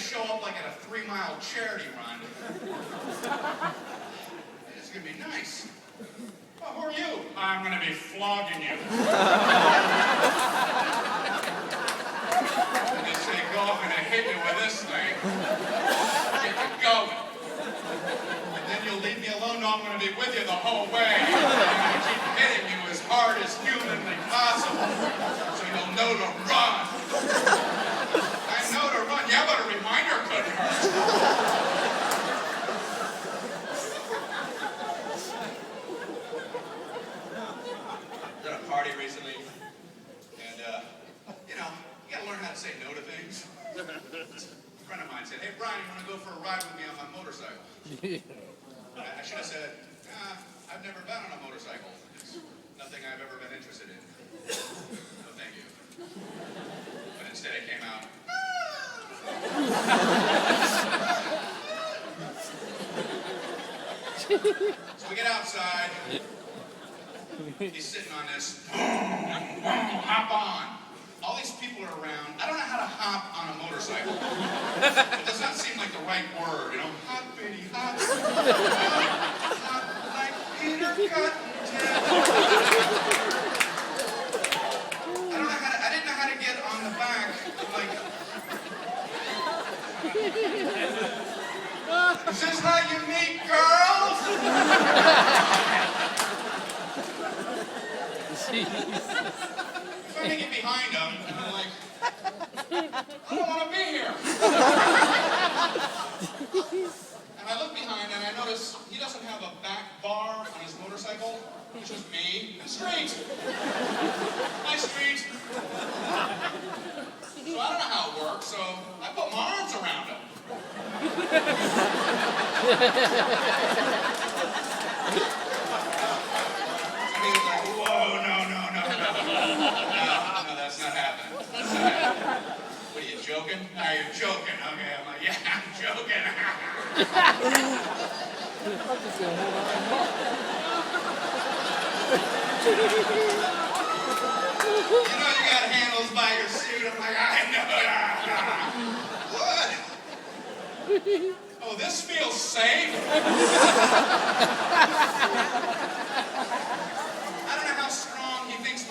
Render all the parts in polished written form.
show up like at a 3-mile charity run. This is going to be nice. Well, who are you? I'm going to be flogging you. And they say, go, I'm going to hit you with this thing. Get you going. And then you'll leave me alone. No, I'm going to be with you the whole way. I'm going to keep hitting you as hard as humanly possible so you'll know to run. I know to run. Yeah, but a reminder couldn't hurt. At a party recently, and you know, you gotta learn how to say no to things. A friend of mine said, "Hey Brian, you want to go for a ride with me on my motorcycle?" I should have said, "I've never been on a motorcycle. It's nothing I've ever been interested in. No, thank you." But instead, it came out. So we get outside. He's sitting on this. Hop on. All these people are around. I don't know how to hop on a motorcycle. It does not seem like the right word, you know. Hop, bitty, hop. Hop like Peter Cottontail. I didn't know how to get on the back. Like, is this how you meet girls? So I get behind him, and I'm like, I don't want to be here. And I look behind, and I notice he doesn't have a back bar on his motorcycle. It's just me and street. My street. So I don't know how it works, so I put my arms around him. He was like, whoa, no, that's not happening. That's not happening. What are you, joking? Are you joking? Okay, I'm like, yeah, I'm joking. You know you got handles by your suit. I'm like, I know that. What? Oh, this feels safe.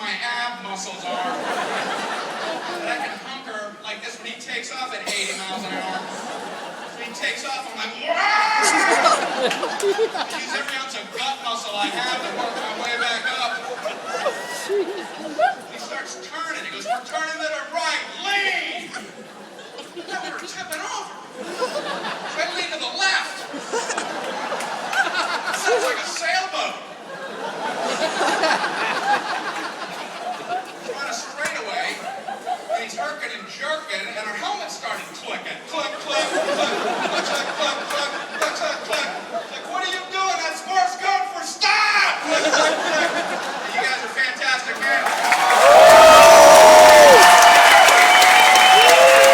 My ab muscles are. But I can hunker like this when he takes off at 80 miles an hour. When he takes off, I'm like, wow! I use every ounce of gut muscle I have to work my way back up.